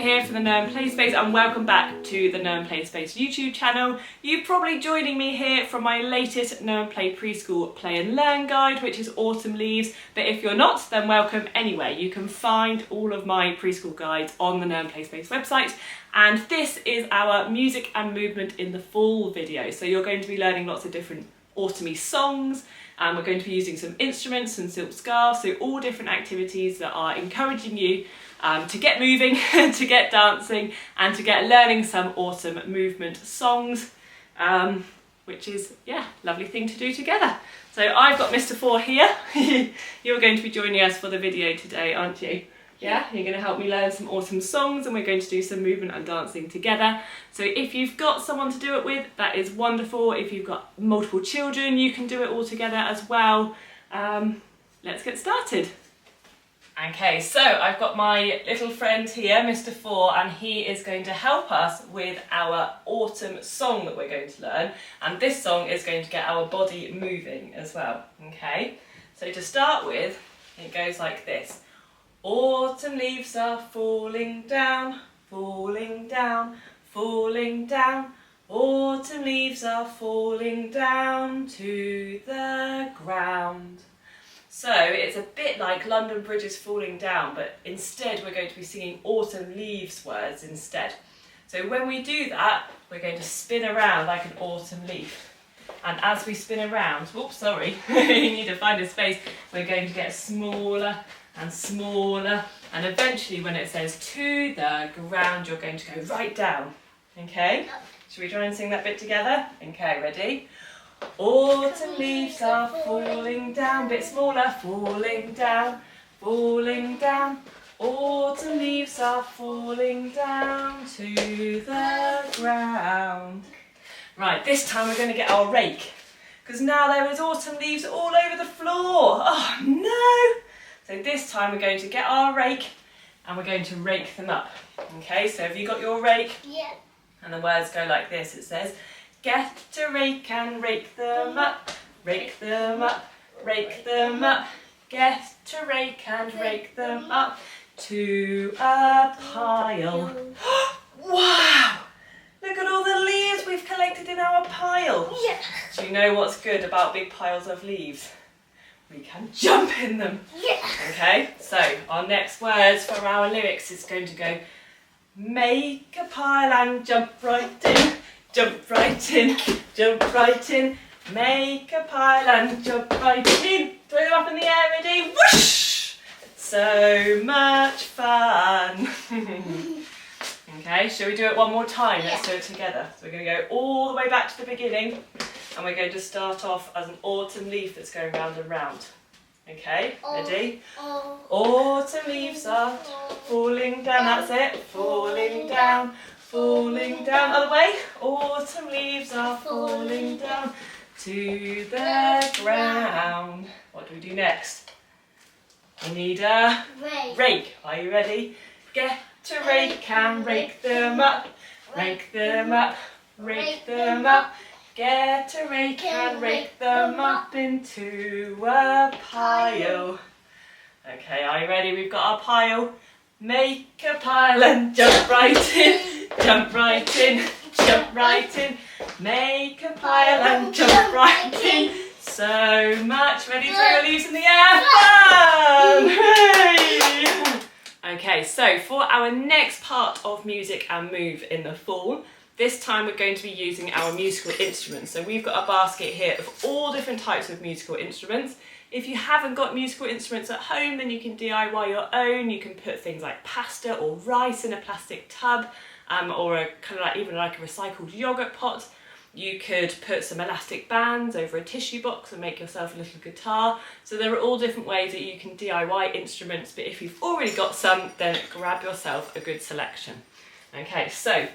here for the Know and Play Space, and welcome back to the Know and Play Space YouTube channel. You're probably joining me here from my latest Know and Play Preschool Play and Learn guide, which is Autumn Leaves, but if you're not, then welcome anyway. You can find all of my preschool guides on the Know and Play Space website, and this is our music and movement in the fall video. So you're going to be learning lots of different autumny songs, and we're going to be using some instruments and silk scarves, so all different activities that are encouraging you to get moving, to get dancing, and to get learning some autumn movement songs, which is, yeah, lovely thing to do together. So I've got Mr. Four here. You're going to be joining us for the video today, aren't you? Yeah, you're going to help me learn some autumn songs, and we're going to do some movement and dancing together. So if you've got someone to do it with, that is wonderful. If you've got multiple children, you can do it all together as well. Let's get started. Okay, so I've got my little friend here, Mr. Four, and he is going to help us with our autumn song that we're going to learn. And this song is going to get our body moving as well, okay? So to start with, it goes like this. Autumn leaves are falling down, falling down, falling down. Autumn leaves are falling down to the ground. So it's a bit like London Bridge is falling down, but instead we're going to be singing autumn leaves words instead. So when we do that, we're going to spin around like an autumn leaf. And as we spin around, whoops, sorry, you need to find a space, we're going to get smaller and smaller, and eventually when it says to the ground, you're going to go right down, okay? Should we try and sing that bit together? Okay, ready? Autumn leaves are falling down, bit smaller, falling down, falling down. Autumn leaves are falling down to the ground. Right, this time we're going to get our rake, because now there is autumn leaves all over the floor. Oh no! So this time we're going to get our rake and we're going to rake them up. Okay, so have you got your rake? Yeah. And the words go like this. It says, get a rake and rake them up, rake them up, rake them up. Get a rake and rake them up to a pile. Wow! Look at all the leaves we've collected in our pile. Yeah. Do you know what's good about big piles of leaves? We can jump in them. Yeah. Okay, so our next words for our lyrics is going to go, make a pile and jump right in, jump right in, jump right in. Make a pile and jump right in. Throw them up in the air, ready? Whoosh! So much fun. Okay, shall we do it one more time? Yeah. Let's do it together. So we're going to go all the way back to the beginning, and we're going to start off as an autumn leaf that's going round and round. Okay, ready? Autumn leaves are falling down, that's it. Falling down, falling down. Other way. Autumn leaves are falling down to the ground. What do we do next? We need a rake. Are you ready? Get a rake and rake them up, rake them up, rake them up. Get a rake and rake them up into a pile. Okay, are you ready? We've got our pile. Make a pile and jump right in, jump right in, jump right in. Make a pile and jump right in. So much. Ready? Throw your leaves in the air. Fun! Hooray! Okay, so for our next part of music and move in the fall, this time we're going to be using our musical instruments. So we've got a basket here of all different types of musical instruments. If you haven't got musical instruments at home, then you can DIY your own. You can put things like pasta or rice in a plastic tub, or a kind of like, even like a recycled yogurt pot. You could put some elastic bands over a tissue box and make yourself a little guitar. So there are all different ways that you can DIY instruments, but if you've already got some, then grab yourself a good selection. Okay, so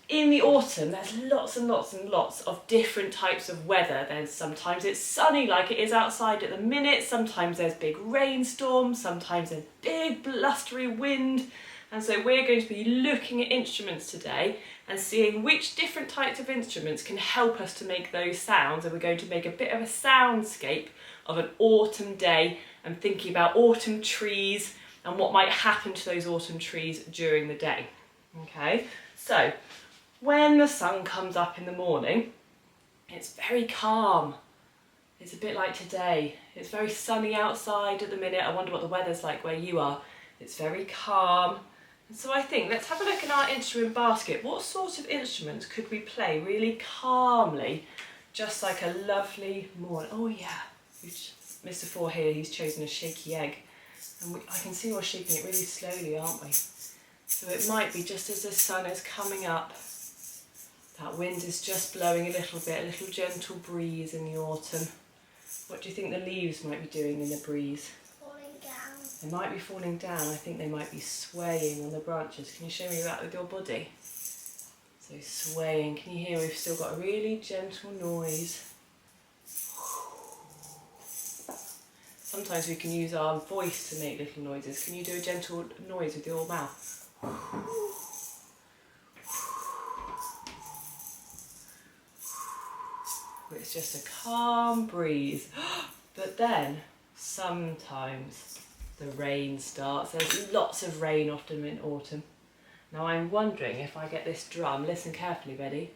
in the autumn, there's lots and lots and lots of different types of weather. Sometimes it's sunny like it is outside at the minute, sometimes there's big rainstorms, sometimes there's big blustery wind. And so we're going to be looking at instruments today and seeing which different types of instruments can help us to make those sounds. And we're going to make a bit of a soundscape of an autumn day and thinking about autumn trees and what might happen to those autumn trees during the day. Okay, so when the sun comes up in the morning, it's very calm. It's a bit like today. It's very sunny outside at the minute. I wonder what the weather's like where you are. It's very calm. And so I think, let's have a look in our instrument basket. What sort of instruments could we play really calmly, just like a lovely morning? Oh yeah, Mr. Four here, he's chosen a shaky egg. And I can see we're shaking it really slowly, aren't we? So it might be just as the sun is coming up, that wind is just blowing a little bit, a little gentle breeze in the autumn. What do you think the leaves might be doing in the breeze? Falling down. They might be falling down. I think they might be swaying on the branches. Can you show me that with your body? So swaying. Can you hear we've still got a really gentle noise? Sometimes we can use our voice to make little noises. Can you do a gentle noise with your mouth? It's just a calm breeze. But then, sometimes the rain starts. There's lots of rain often in autumn. Now I'm wondering if I get this drum, listen carefully, ready?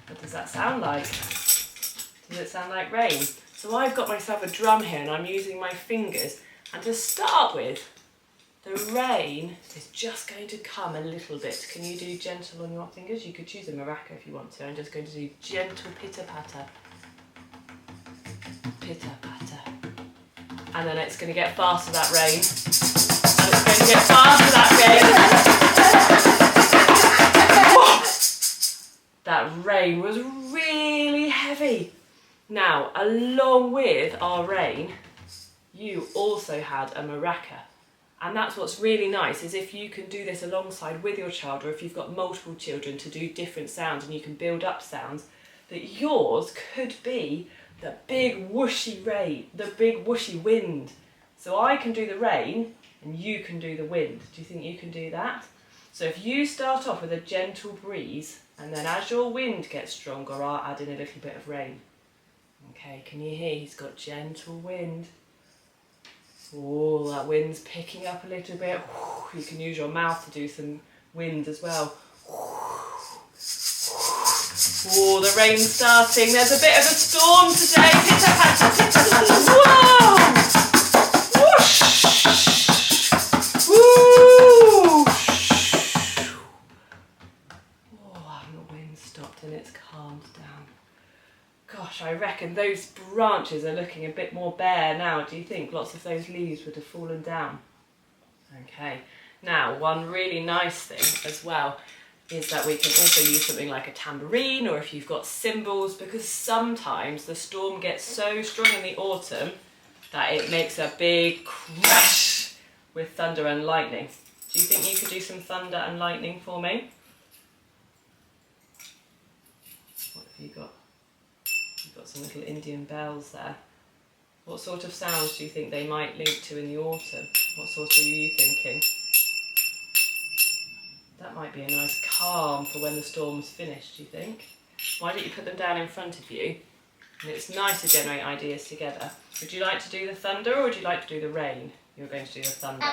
What does that sound like? Does it sound like rain? So I've got myself a drum here and I'm using my fingers. And to start with, the rain is just going to come a little bit. Can you do gentle on your fingers? You could choose a maraca if you want to. I'm just going to do gentle pitter-patter. Pitter-patter. And then it's going to get faster, that rain. And it's going to get faster, that rain. That rain was really heavy. Now, along with our rain, you also had a maraca. And that's what's really nice, is if you can do this alongside with your child, or if you've got multiple children to do different sounds and you can build up sounds, that yours could be the big whooshy rain, the big whooshy wind. So I can do the rain and you can do the wind. Do you think you can do that? So if you start off with a gentle breeze, and then as your wind gets stronger, I'll add in a little bit of rain. Okay, can you hear? He's got gentle wind. Oh, that wind's picking up a little bit. You can use your mouth to do some wind as well. Oh, the rain's starting. There's a bit of a storm today. Pitter patter, pitter patter. Whoa! Whoosh! Woo! Oh, and the wind stopped and it's calmed down. Gosh, I reckon those branches are looking a bit more bare now. Do you think lots of those leaves would have fallen down? Okay, now one really nice thing as well is that we can also use something like a tambourine, or if you've got cymbals, because sometimes the storm gets so strong in the autumn that it makes a big crash with thunder and lightning. Do you think you could do some thunder and lightning for me? What have you got? You've got some little Indian bells there. What sort of sounds do you think they might link to in the autumn? What sort are you thinking? That might be a nice calm for when the storm's finished, do you think? Why don't you put them down in front of you? And it's nice to generate ideas together. Would you like to do the thunder or would you like to do the rain? You're going to do the thunder.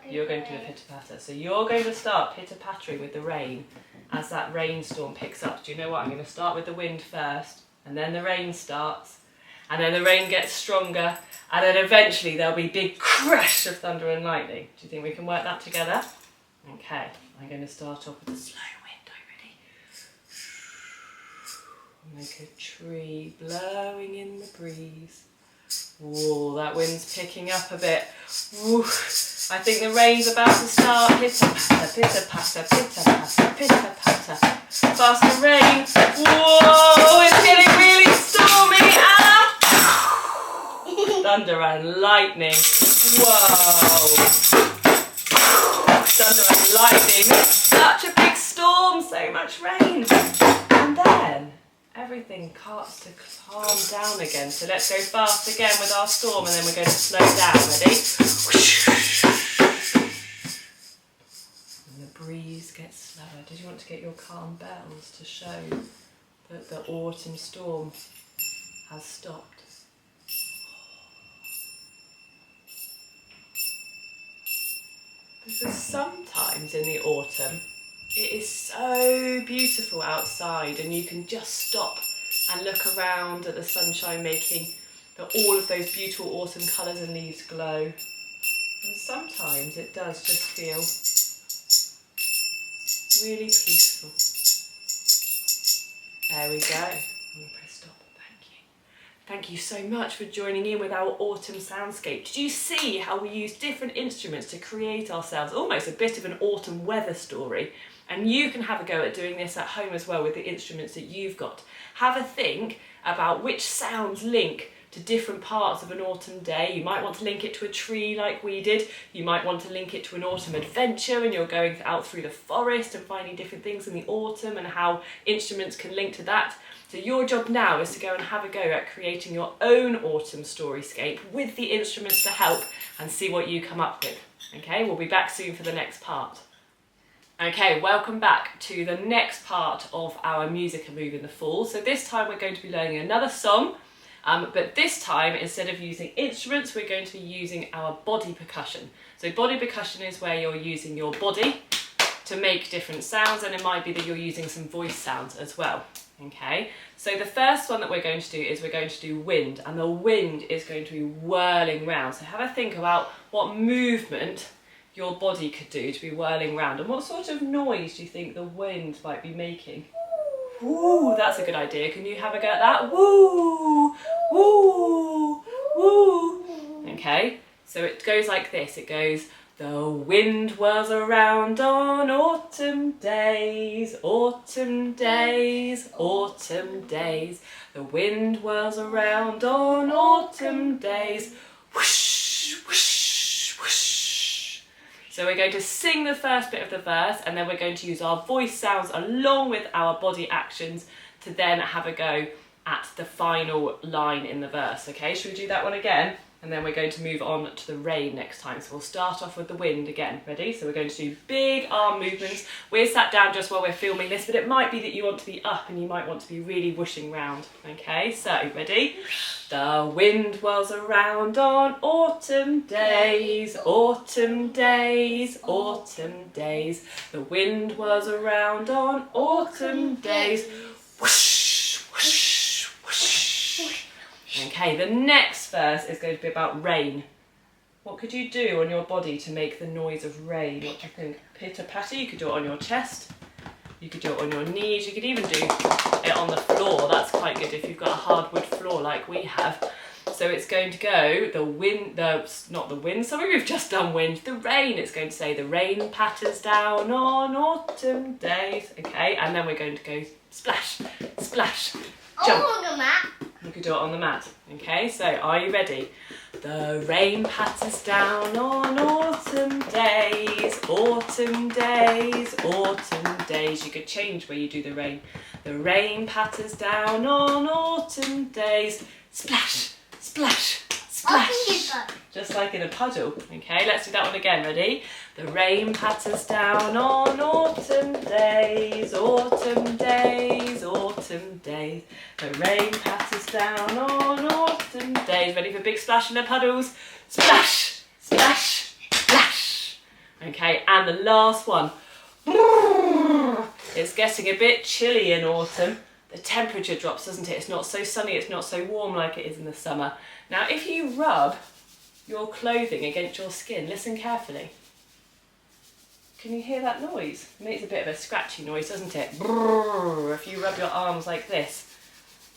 You're going to do the pitter-patter. So you're going to start pitter-pattering with the rain as that rainstorm picks up. Do you know what? I'm going to start with the wind first, and then the rain starts, and then the rain gets stronger, and then eventually there'll be a big crash of thunder and lightning. Do you think we can work that together? Okay, I'm going to start off with a slow wind. Are you ready? Make a tree blowing in the breeze. Oh, that wind's picking up a bit. Woo. I think the rain's about to start. Pitter-patter, pitter-patter, pitter-patter, pitter-patter. Faster rain. Whoa, it's getting really stormy. And thunder and lightning. Whoa. Thunder and lightning. Such a big storm, so much rain. And then everything starts to calm down again. So let's go fast again with our storm, and then we're going to slow down. Ready? And the breeze gets slower. Did you want to get your calm bells to show that the autumn storm has stopped? Because sometimes in the autumn, it is so beautiful outside and you can just stop and look around at the sunshine making all of those beautiful autumn colours and leaves glow. And sometimes it does just feel really peaceful. There we go. I'm going to press stop. Thank you. Thank you so much for joining in with our autumn soundscape. Did you see how we use different instruments to create ourselves almost a bit of an autumn weather story? And you can have a go at doing this at home as well with the instruments that you've got. Have a think about which sounds link to different parts of an autumn day. You might want to link it to a tree like we did. You might want to link it to an autumn adventure and you're going out through the forest and finding different things in the autumn and how instruments can link to that. So your job now is to go and have a go at creating your own autumn storyscape with the instruments to help and see what you come up with. Okay, we'll be back soon for the next part. Okay, welcome back to the next part of our Music and Move in the Fall. So this time we're going to be learning another song, but this time instead of using instruments, we're going to be using our body percussion. So body percussion is where you're using your body to make different sounds, and it might be that you're using some voice sounds as well. Okay, so the first one that we're going to do is we're going to do wind, and the wind is going to be whirling round. So have a think about what movement your body could do to be whirling round, and what sort of noise do you think the wind might be making? Woo, that's a good idea. Can you have a go at that? Woo, woo, woo. Okay, so it goes like this. It goes, the wind whirls around on autumn days, autumn days, autumn days. The wind whirls around on autumn days. Whoosh, whoosh, whoosh. So we're going to sing the first bit of the verse and then we're going to use our voice sounds along with our body actions to then have a go at the final line in the verse. Okay, should we do that one again? And then we're going to move on to the rain next time. So we'll start off with the wind again. Ready? So we're going to do big arm movements. We're sat down just while we're filming this, but it might be that you want to be up and you might want to be really whooshing round. Okay, so ready? The wind whirls around on autumn days, autumn days, autumn days. The wind whirls around on autumn days. Whoosh, whoosh, whoosh. Okay, the next verse is going to be about rain. What could you do on your body to make the noise of rain? What do you think? Pitter-patter, you could do it on your chest. You could do it on your knees. You could even do it on the floor. That's quite good if you've got a hardwood floor like we have. So it's going to go, not the wind, sorry, we've just done wind, the rain. It's going to say, the rain patters down on autumn days. Okay, and then we're going to go splash, splash, jump. Oh, on the mat. You could do it on the mat. Okay, so are you ready? The rain patters down on autumn days, autumn days, autumn days. You could change where you do the rain. The rain patters down on autumn days. Splash, splash, splash. Just like in a puddle. Okay, let's do that one again. Ready? The rain patters down on autumn days, autumn days, autumn days. The rain patters down on autumn days. Ready for big splash in the puddles? Splash, splash, splash. Okay, and the last one. It's getting a bit chilly in autumn. The temperature drops, doesn't it? It's not so sunny, it's not so warm like it is in the summer. Now, if you rub your clothing against your skin, listen carefully. Can you hear that noise? It makes a bit of a scratchy noise, doesn't it? Brrr, if you rub your arms like this.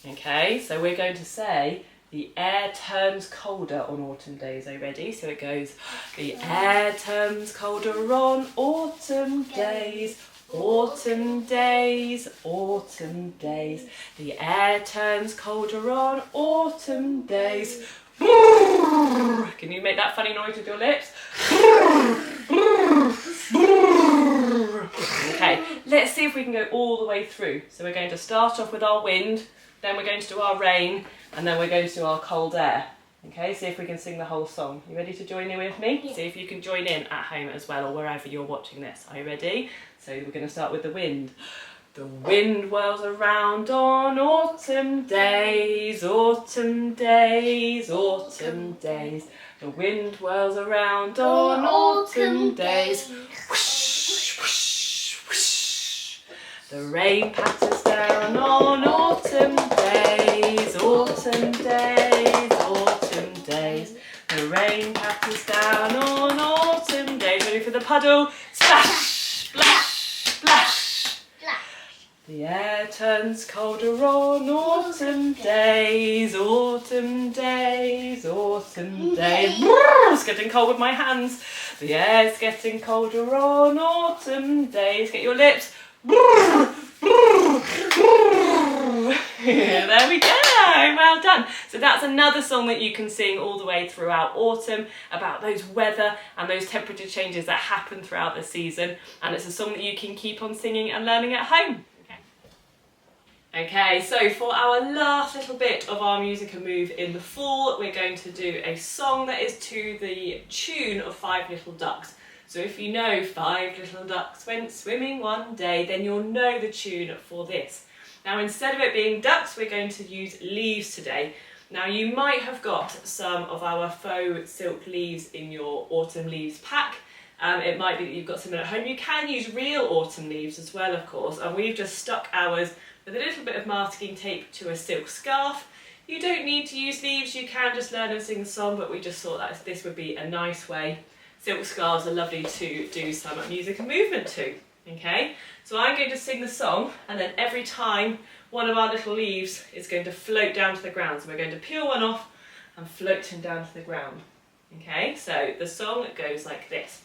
Okay, so we're going to say, the air turns colder on autumn days. Are you ready? So it goes, the air turns colder on autumn days. Autumn days, autumn days. The air turns colder on autumn days. Can you make that funny noise with your lips? Okay, let's see if we can go all the way through. So we're going to start off with our wind, then we're going to do our rain, and then we're going to do our cold air. Okay, see if we can sing the whole song. You ready to join in with me? Yeah. See if you can join in at home as well, or wherever you're watching this. Are you ready? So we're going to start with the wind. The wind whirls around on autumn days, autumn days, autumn days. The wind whirls around on autumn days. Whoosh, whoosh, whoosh. The rain patters down on autumn days, autumn days, autumn days. The rain patters down on autumn days. Ready for the puddle? Splash, splash, splash. The air turns colder on autumn days, autumn days, autumn days. It's getting cold with my hands. The air's getting colder on autumn days. Get your lips. There we go, well done. So that's another song that you can sing all the way throughout autumn about those weather and those temperature changes that happen throughout the season, and it's a song that you can keep on singing and learning at home. Okay, so for our last little bit of our music and move in the fall, we're going to do a song that is to the tune of Five Little Ducks. So if you know Five Little Ducks went swimming one day, then you'll know the tune for this. Now instead of it being ducks, we're going to use leaves today. Now you might have got some of our faux silk leaves in your autumn leaves pack. It might be that you've got some at home. You can use real autumn leaves as well, of course, and we've just stuck ours with a little bit of masking tape to a silk scarf. You don't need to use leaves, you can just learn and sing the song, but we just thought that this would be a nice way. Silk scarves are lovely to do some music and movement to. Okay, so I'm going to sing the song, and then every time one of our little leaves is going to float down to the ground. So we're going to peel one off and float him down to the ground. Okay, so the song goes like this.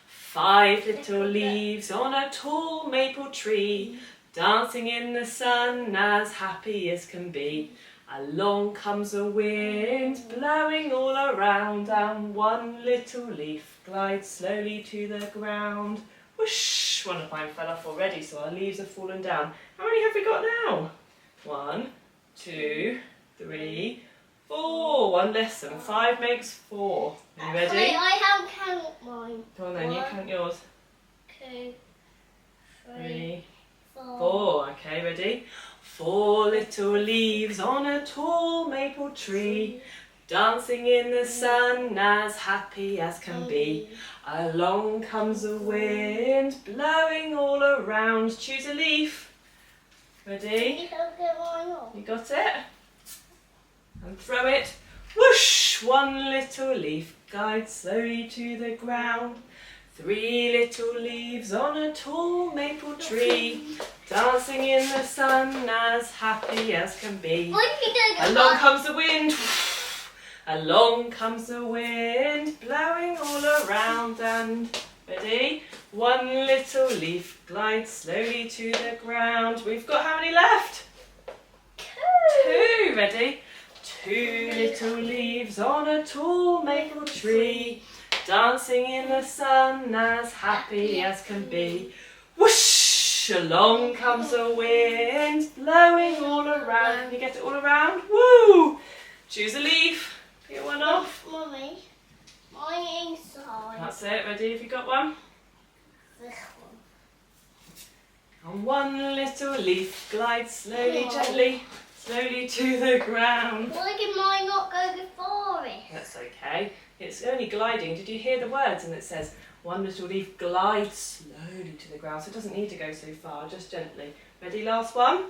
Five little leaves on a tall maple tree, dancing in the sun as happy as can be. Along comes a wind blowing all around, and one little leaf glides slowly to the ground. Whoosh! One of mine fell off already, so our leaves have fallen down. How many have we got now? 1, 2, 3, 4. One less than 5 makes 4. Are you ready? Wait, I haven't counted mine. Go on then, you count yours. 2, 3, 4. 4. Okay, ready? 4 little leaves on a tall maple tree, dancing in the sun as happy as can be. Along comes a wind blowing all around. Choose a leaf. Ready? You don't get mine off. You got it? And throw it. Whoosh! One little leaf glides slowly to the ground. 3 little leaves on a tall maple tree, dancing in the sun as happy as can be. Along comes the wind. Along comes the wind, blowing all around, and ready? 1 little leaf glides slowly to the ground. We've got how many left? 2. Ready? 2 little leaves on a tall maple tree, dancing in the sun as happy as can be. Whoosh! Along comes the wind, blowing all around. Can you get it all around? Woo! Choose a leaf. Get one off. Mummy, mine inside. That's it. Ready? Have you got one? This one. And 1 little leaf glides slowly, gently, slowly to the ground. Why did mine not go before it? That's okay. It's only gliding. Did you hear the words? And it says 1 little leaf glides slowly to the ground. So it doesn't need to go so far, just gently. Ready? Last one.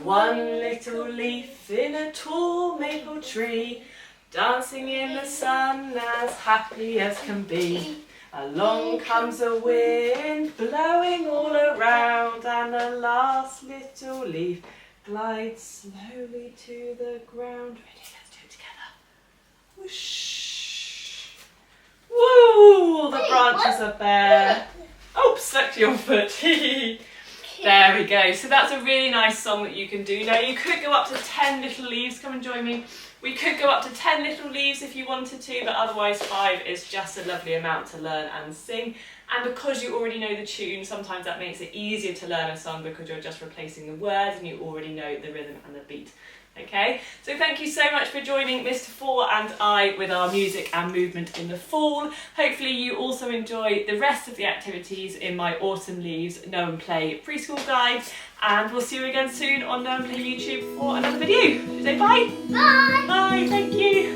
1 little leaf in a tall maple tree, dancing in the sun as happy as can be. Along comes a wind blowing all around, and the last little leaf glides slowly to the ground. Ready? Let's do it together. Whoosh! Woo! The branches are bare. Oh, stuck to your foot. There we go. So that's a really nice song that you can do. Now you could go up to 10 little leaves. Come and join me. We could go up to 10 little leaves if you wanted to, but otherwise 5 is just a lovely amount to learn and sing. And because you already know the tune, sometimes that makes it easier to learn a song because you're just replacing the words and you already know the rhythm and the beat. Okay, so thank you so much for joining Mr. Four and I with our music and movement in the fall. Hopefully you also enjoy the rest of the activities in my Autumn Leaves Know and Play preschool guide, and we'll see you again soon on Know and Play YouTube for another video. Say bye. Bye. Bye, thank you.